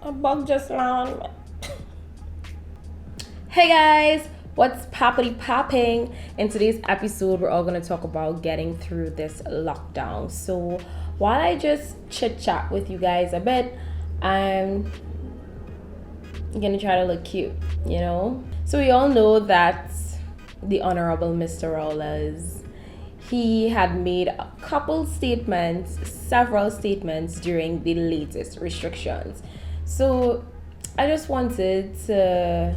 A bug just landed. Hey guys, what's poppity popping? In today's episode, we're all gonna talk about getting through this lockdown. So while I just chit chat with you guys a bit, I'm gonna try to look cute, you know? So we all know that the Honorable Mr. Rollers, he had made a couple statements, several statements during the latest restrictions. So I just wanted to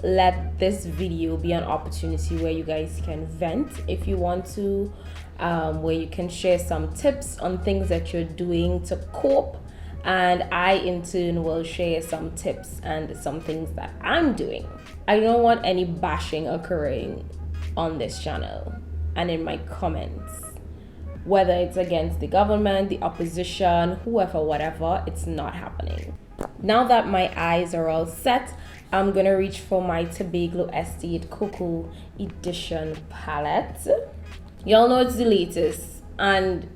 let this video be an opportunity where you guys can vent if you want to, where you can share some tips on things that you're doing to cope, and I in turn will share some tips and some things that I'm doing. I don't want any bashing occurring on this channel and in my comments, whether it's against the government, the opposition, whoever, whatever. It's not happening. Now that my eyes are all set, I'm gonna reach for my TOBAGLO Estate Koko edition palette. Y'all know it's the latest and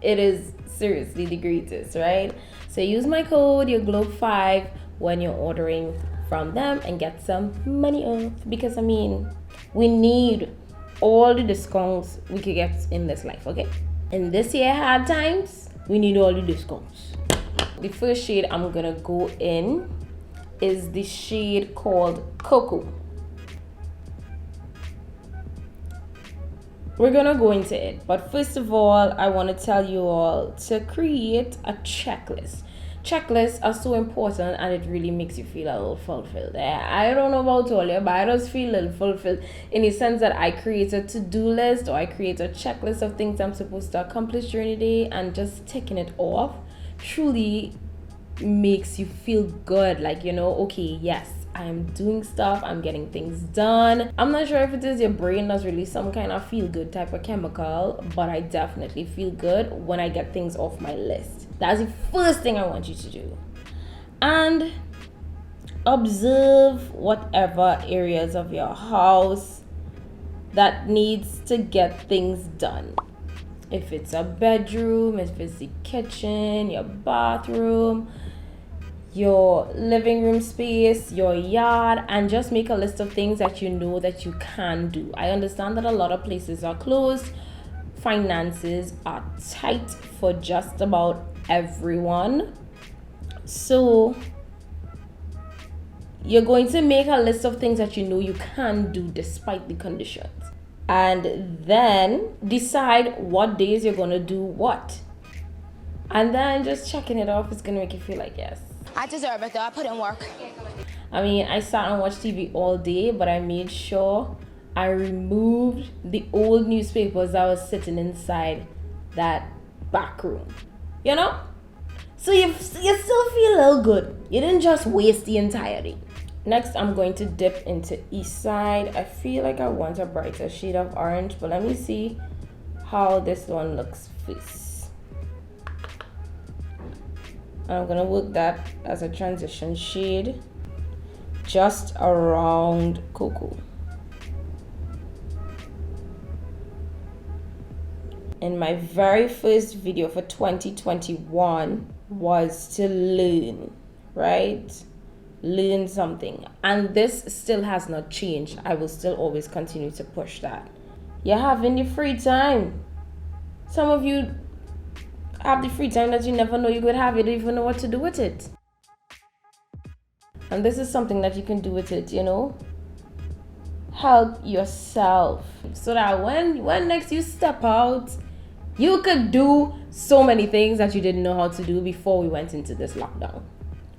it is seriously the greatest, right? So use my code, your Globe5, when you're ordering from them and get some money off, because I mean, we need all the discounts we could get in this life, okay? In this year hard times, we need all the discounts. The first shade I'm gonna go in is the shade called Koko. We're gonna go into it, but first of all, I want to tell you all to create a checklist. Checklists are so important and it really makes you feel a little fulfilled. I don't know about all you, but I just feel a little fulfilled in the sense that I create a to-do list, or I create a checklist of things I'm supposed to accomplish during the day, and just ticking it off truly makes you feel good. Like, you know, okay, yes, I'm doing stuff, I'm getting things done. I'm not sure if it is your brain that's release some kind of feel good type of chemical, but I definitely feel good when I get things off my list. That's the first thing I want you to do. And observe whatever areas of your house that needs to get things done. If it's a bedroom, if it's the kitchen, your bathroom, your living room space, your yard, and just make a list of things that you know that you can do. I understand that a lot of places are closed. Finances are tight for just about everyone. So you're going to make a list of things that you know you can do despite the conditions. And then decide what days you're going to do what. And then just checking it off is going to make you feel like, yes, I deserve it though, I put in work. I mean, I sat and watched TV all day, but I made sure I removed the old newspapers that was sitting inside that back room. You know? So you still feel a little good. You didn't just waste the entire day. Next, I'm going to dip into Eastside. I feel like I want a brighter shade of orange, but let me see how this one looks first. I'm gonna work that as a transition shade just around Koko. And my very first video for 2021 was to learn, right? Learn something. And this still has not changed. I will still always continue to push that. You're having your free time. Some of you have the free time that you never know you could have. You don't even know what to do with it. And this is something that you can do with it, you know? Help yourself so that when next you step out, you could do so many things that you didn't know how to do before we went into this lockdown.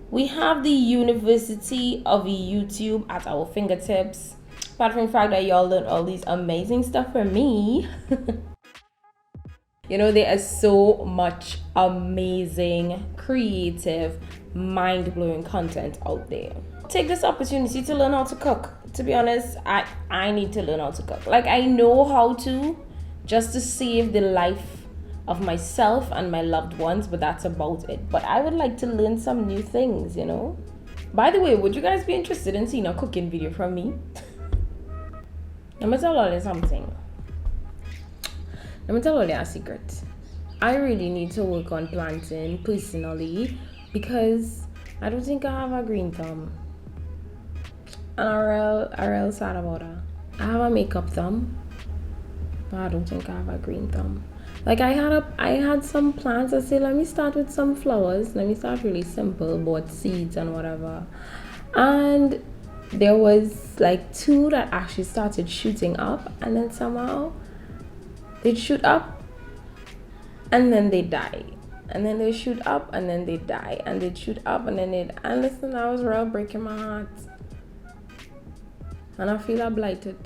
We have the University of YouTube at our fingertips. Apart from the fact that y'all learn all these amazing stuff from me. You know, there is so much amazing, creative, mind-blowing content out there. Take this opportunity to learn how to cook. To be honest, I need to learn how to cook. Like, I know how to, just to save the life of myself and my loved ones, but that's about it. But I would like to learn some new things, you know? By the way, would you guys be interested in seeing a cooking video from me? Let me tell you something. Let me tell you a secret. I really need to work on planting personally, because I don't think I have a green thumb. And I'm real sad about that. I have a makeup thumb, but I don't think I have a green thumb. Like I had some plans. I said, let me start with some flowers. Let me start really simple, bought seeds and whatever. And there was like 2 that actually started shooting up, and then somehow they'd shoot up and then they die. And then they shoot up and then they die. And they'd shoot up and then and listen, that was real breaking my heart. And I feel blighted.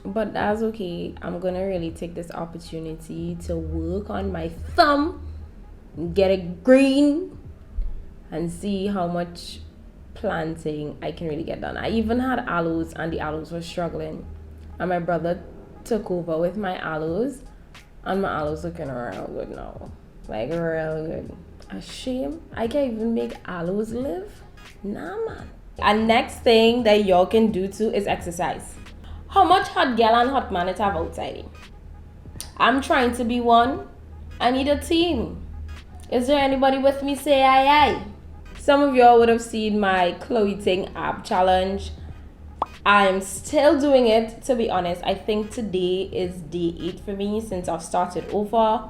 But that's okay. I'm gonna really take this opportunity to work on my thumb, get it green, and see how much planting I can really get done. I even had aloes and the aloes were struggling. And my brother took over with my aloes, and my aloes looking real good now. Like real good. A shame I can't even make aloes live. Nah, man. And next thing that y'all can do too is exercise. How much hot girl and hot man it have outside? I'm trying to be one. I need a team. Is there anybody with me? Say aye aye. Some of y'all would have seen my Chloe Ting ab challenge. I'm still doing it, to be honest. I think today is day 8 for me since I've started over.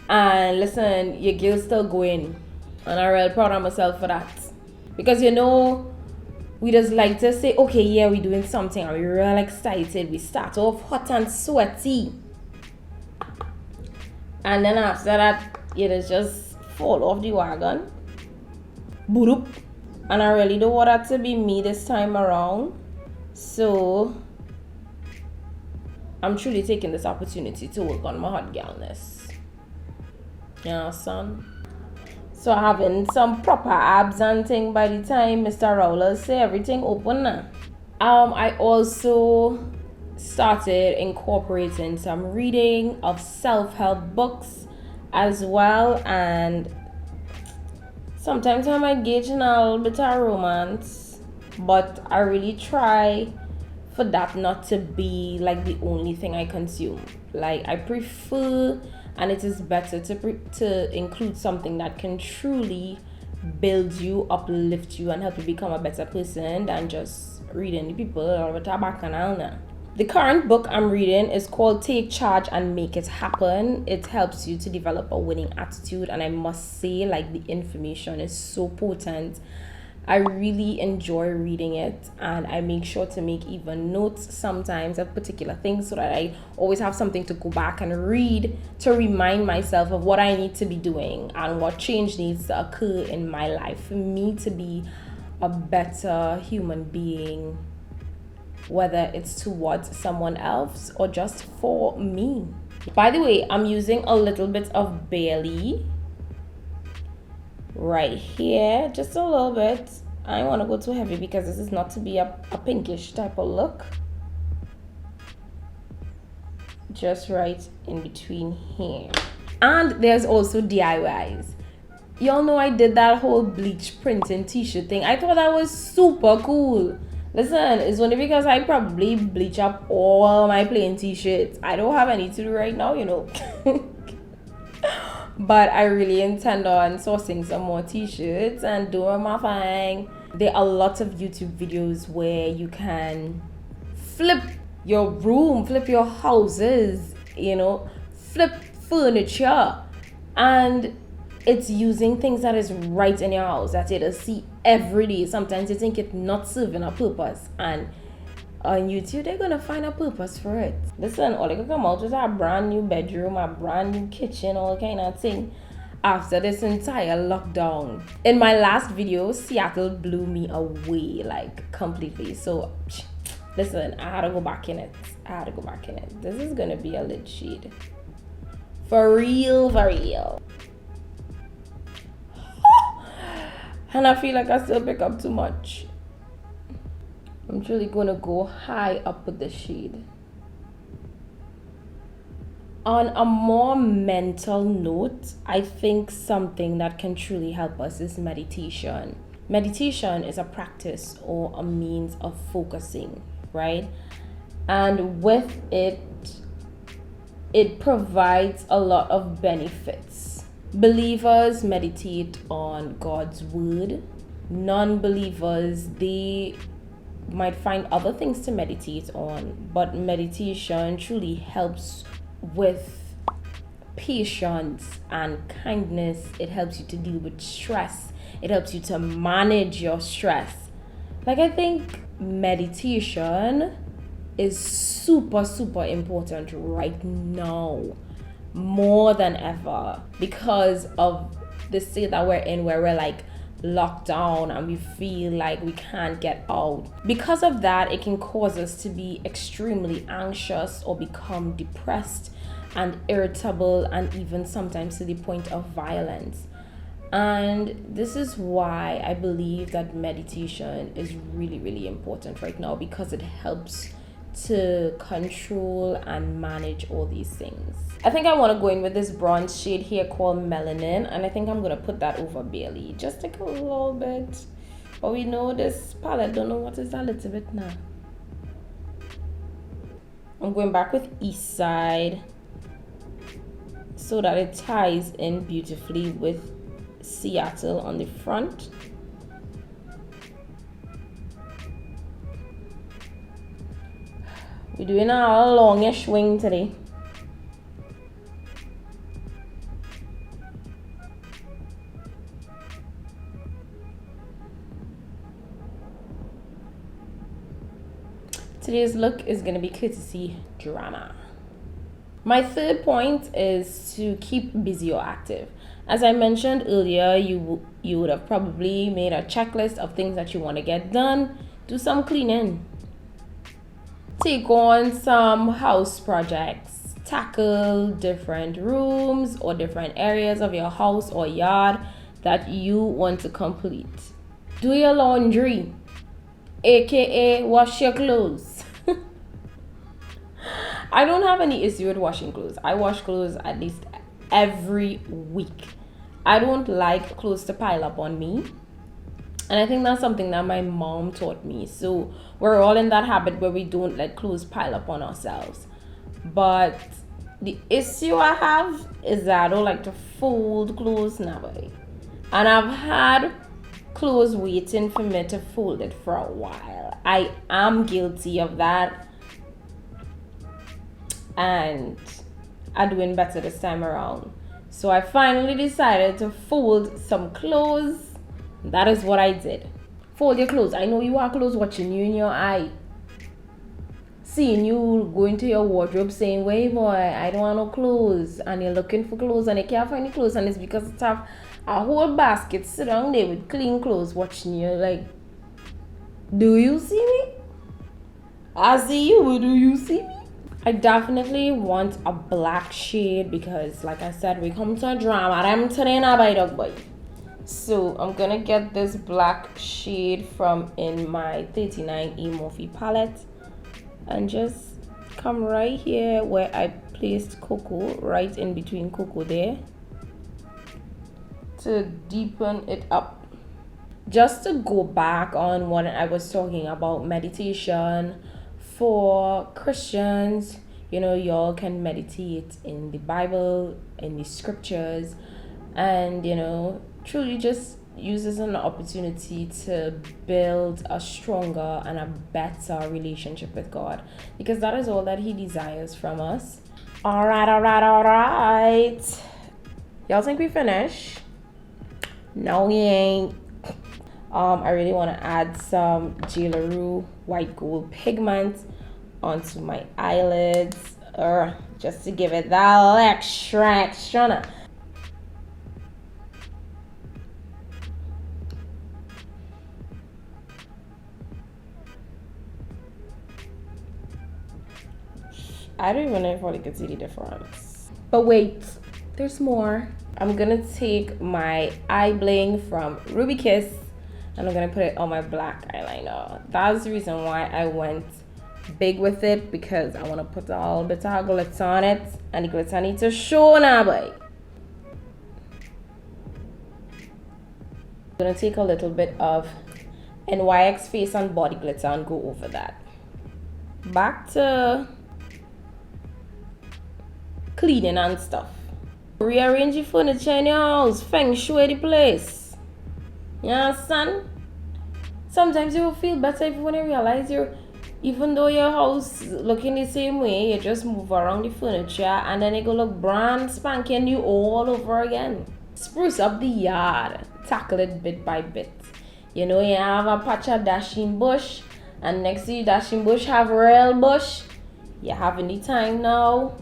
And listen, your girl's still going. And I'm real proud of myself for that. Because you know, we just like to say, okay, yeah, we're doing something and we're real excited. We start off hot and sweaty. And then after that, you just fall off the wagon. Boop. And I really don't want that to be me this time around. So, I'm truly taking this opportunity to work on my hot girlness. Yeah, son. So having some proper abs and thing by the time Mr. Rowler say everything open now. I also started incorporating some reading of self-help books as well, and sometimes I might engage in a little bit of romance, but I really try for that not to be like the only thing I consume. Like I prefer, and it is better to include something that can truly build you, uplift you, and help you become a better person than just reading the people or the bacchanal. The current book I'm reading is called Take Charge and Make It Happen. It helps you to develop a winning attitude, and I must say, like, the information is so potent. I really enjoy reading it, and I make sure to make even notes sometimes of particular things so that I always have something to go back and read to remind myself of what I need to be doing and what change needs to occur in my life for me to be a better human being, whether it's towards someone else or just for me. By the way, I'm using a little bit of Bailey right here, just a little bit. I don't want to go too heavy because this is not to be a pinkish type of look. Just right in between here. And there's also DIYs. Y'all know I did that whole bleach printing t-shirt thing. I thought that was super cool. Listen, it's only because I probably bleach up all my plain t-shirts. I don't have any to do right now, you know. But I really intend on sourcing some more t-shirts and doing my thing. There are lots of YouTube videos where you can flip your room, flip your houses, you know, flip furniture. And it's using things that is right in your house that you see every day. Sometimes you think it's not serving a purpose, and on YouTube they're gonna find a purpose for it. Listen, all they can come out with a brand new bedroom, a brand new kitchen, all kind of thing after this entire lockdown. In my last video, Seattle blew me away, like, completely. So listen, I had to go back in it. This is gonna be a lit shade for real, for real. And I feel like I still pick up too much. I'm truly gonna go high up with the shade. On a more mental note, I think something that can truly help us is meditation. Meditation is a practice or a means of focusing, right? And with it, it provides a lot of benefits. Believers meditate on God's word. Non-believers, they might find other things to meditate on, but meditation truly helps with patience and kindness. It helps you to deal with stress. It helps you to manage your stress. Like, I think meditation is super, super important right now, more than ever, because of the state that we're in, where we're like locked down and we feel like we can't get out. Because of that, it can cause us to be extremely anxious or become depressed and irritable, and even sometimes to the point of violence. And this is why I believe that meditation is really, really important right now, because it helps to control and manage all these things. I think I want to go in with this bronze shade here called Melanin, and I think I'm going to put that over barely, just like a little bit. But we know this palette don't know what is a little bit now. I'm going back with Eastside so that it ties in beautifully with Seattle on the front. We're doing a longish wing today. Today's look is going to be courtesy drama. My third point is to keep busy or active. As I mentioned earlier, you would have probably made a checklist of things that you want to get done. Do some cleaning. Take on some house projects. Tackle different rooms or different areas of your house or yard that you want to complete. Do your laundry, aka wash your clothes. I don't have any issue with washing clothes. I wash clothes at least every week. I don't like clothes to pile up on me. And I think that's something that my mom taught me. So we're all in that habit where we don't let clothes pile up on ourselves. But the issue I have is that I don't like to fold clothes now. And I've had clothes waiting for me to fold it for a while. I am guilty of that. And I'm doing better this time around. So I finally decided to fold some clothes. That is what I did. Fold your clothes. I know you have clothes watching you in your eye. Seeing you go into your wardrobe saying, "Wait boy, I don't want no clothes." And you're looking for clothes and you can't find the clothes. And it's because it's have a whole basket sit down there with clean clothes watching you. Like, do you see me? I see you, but do you see me? I definitely want a black shade because, like I said, we come to a drama. I'm today now by dog boy. So I'm gonna get this black shade from in my 39E Morphe palette and just come right here where I placed Koko, right in between Koko there, to deepen it up. Just to go back on what I was talking about, meditation. For Christians, you know, y'all can meditate in the Bible, in the scriptures, and, you know, truly just use this as an opportunity to build a stronger and a better relationship with God, because that is all that He desires from us. All right. Y'all think we finished? No, we ain't. I really want to add some JLaRue white gold pigment onto my eyelids, just to give it that extra. I don't even know if I could see the difference. But wait, there's more. I'm gonna take my I-Bling from Ruby Kiss and I'm gonna put it on my black eyeliner. That's the reason why I went big with it, because I want to put a little bit of glitter on it, and the glitter needs to show now, boy. I'm gonna take a little bit of NYX face and body glitter and go over that. Back to cleaning and stuff. Rearrange your furniture in your house. Feng shui the place. You understand? Sometimes you will feel better if when you realize even though your house looking the same way, you just move around the furniture and then it go look brand spanking new all over again. Spruce up the yard. Tackle it bit by bit. You know, you have a patch of dashing bush, and next to you dashing bush have real bush. You have any time now,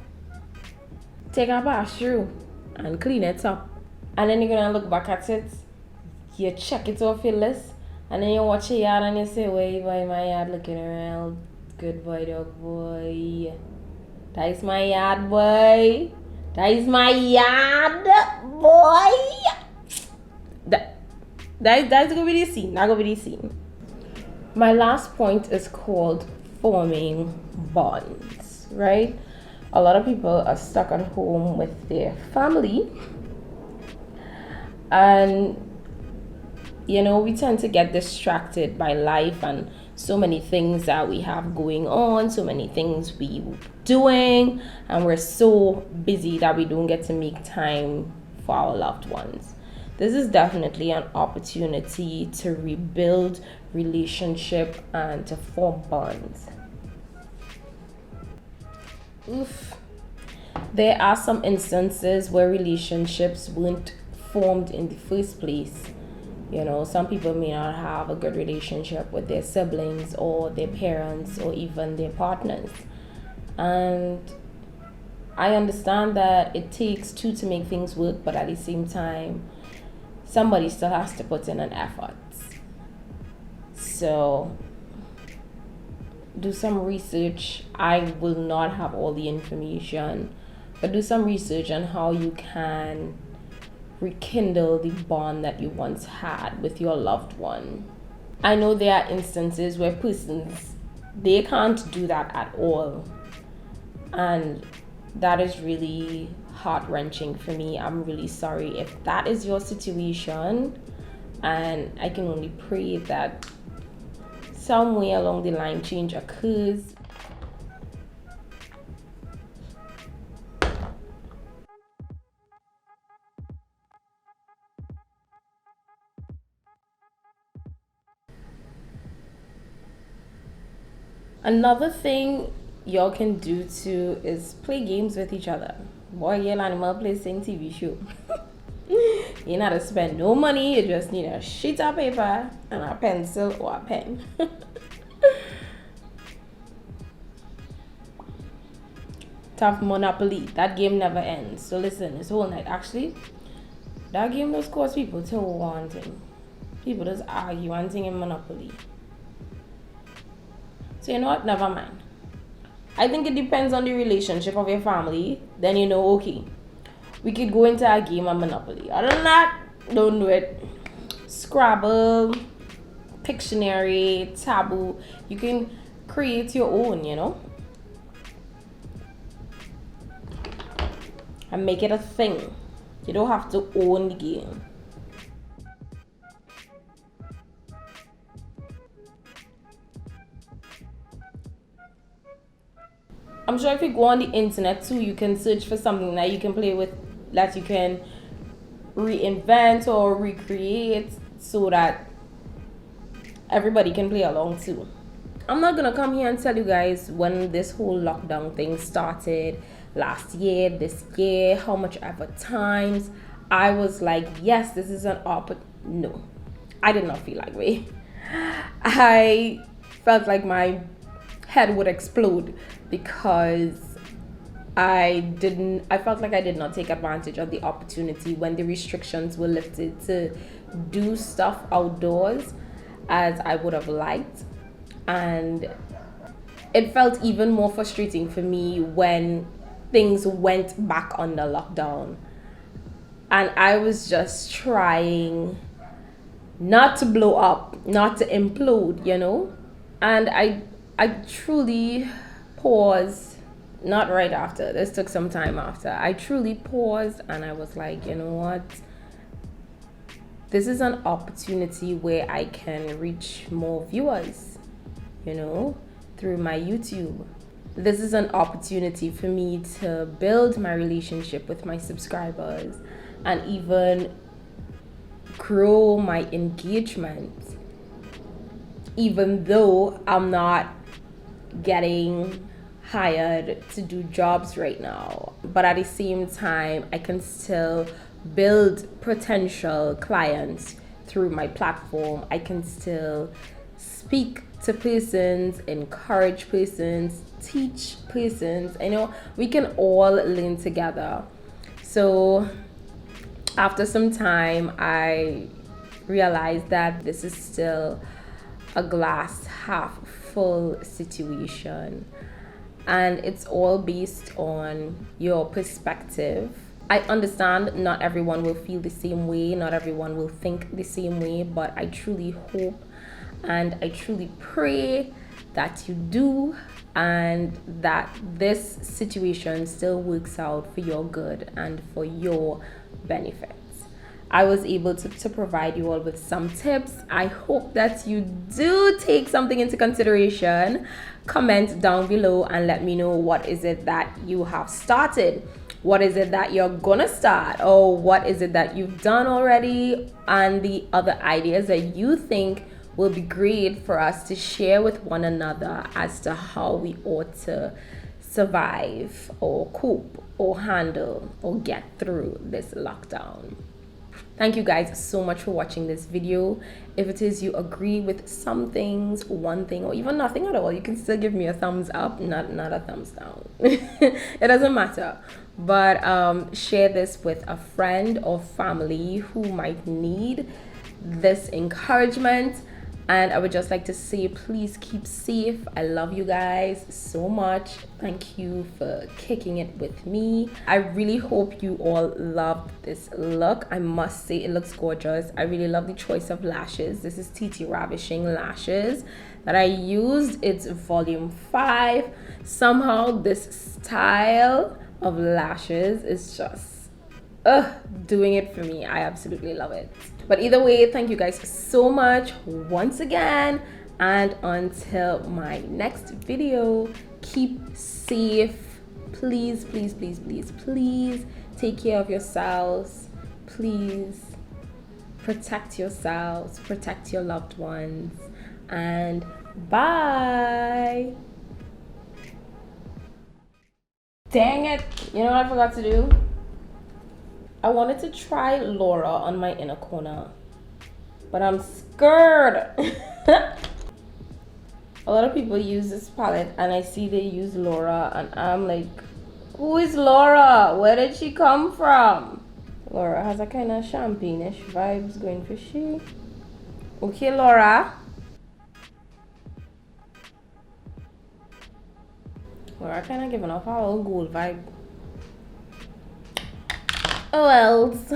take a pass through and clean it up. And then you're gonna look back at it, you check it off your list, and then you watch your yard and you say, wait, boy, my yard looking real good, boy, dog, boy. That is my yard, boy. That is my yard, boy. That's gonna be the scene. That's gonna be the scene. My last point is called forming bonds, right? A lot of people are stuck at home with their family, and you know, we tend to get distracted by life and so many things that we have going on, so many things we doing, and we're so busy that we don't get to make time for our loved ones. This is definitely an opportunity to rebuild relationship and to form bonds. Oof. There are some instances where relationships weren't formed in the first place. You know, some people may not have a good relationship with their siblings or their parents or even their partners. And I understand that it takes two to make things work, but at the same time, somebody still has to put in an effort. So do some research. I will not have all the information, but do some research on how you can rekindle the bond that you once had with your loved one. I know there are instances where persons, they can't do that at all, and that is really heart-wrenching for me. I'm really sorry if that is your situation, and I can only pray that somewhere along the line change occurs. Another thing y'all can do too is play games with each other. Boy, Yelena plays sing TV show. You not to spend no money, you just need a sheet of paper and a pencil or a pen. Tough Monopoly. That game never ends. So listen, this whole night, actually, that game does cause people to wanting. People just argue wanting in Monopoly. So you know what? Never mind. I think it depends on the relationship of your family. Then you know, okay, we could go into a game of Monopoly. Other than that, don't do it. Scrabble, Pictionary, Taboo. You can create your own, you know, and make it a thing. You don't have to own the game. I'm sure if you go on the internet too, you can search for something that you can play with, that you can reinvent or recreate so that everybody can play along too. I'm not gonna come here and tell you guys when this whole lockdown thing started last year, this year, how much ever times I was like, yes, this is an no, I did not feel like way. I felt like my head would explode because I felt like I did not take advantage of the opportunity when the restrictions were lifted to do stuff outdoors as I would have liked. And it felt even more frustrating for me when things went back under lockdown. And I was just trying not to blow up, not to implode, you know? And I truly paused, not right after, this took some time after. I truly paused and I was like, you know what? This is an opportunity where I can reach more viewers, you know, through my YouTube. this is an opportunity for me to build my relationship with my subscribers and even grow my engagement, even though I'm not getting hired to do jobs right now. But at the same time, I can still build potential clients through my platform. I can still speak to persons, encourage persons, teach persons. I know we can all learn together. So after some time, I realized that this is still a glass half full situation, and it's all based on your perspective. I understand not everyone will feel the same way, not everyone will think the same way, but I truly hope and I truly pray that you do, and that this situation still works out for your good and for your benefits. I was able to provide you all with some tips. I hope that you do take something into consideration. Comment down below and let me know what is it that you have started. What is it that you're gonna start? Or what is it that you've done already? And the other ideas that you think will be great for us to share with one another as to how we ought to survive or cope or handle or get through this lockdown. Thank you guys so much for watching this video. If it is you agree with some things, one thing, or even nothing at all, you can still give me a thumbs up, not a thumbs down. It doesn't matter. But share this with a friend or family who might need this encouragement. And I would just like to say, please keep safe. I love you guys so much. Thank you for kicking it with me. I really hope you all loved this look. I must say it looks gorgeous. I really love the choice of lashes. This is TT Ravishing lashes that I used. It's volume 5. Somehow this style of lashes is just doing it for me. I absolutely love it. But either way, thank you guys so much once again, and until my next video, keep safe. Please take care of yourselves. Please protect yourselves, protect your loved ones, and bye. Dang it, you know what I forgot to do? I wanted to try Laura on my inner corner, but I'm scared. A lot of people use this palette and I see they use Laura and I'm like, who is Laura? Where did she come from? Laura has a kind of champagne-ish vibes going for she. Okay, Laura. Laura kind of giving off a little gold vibe. Oh else.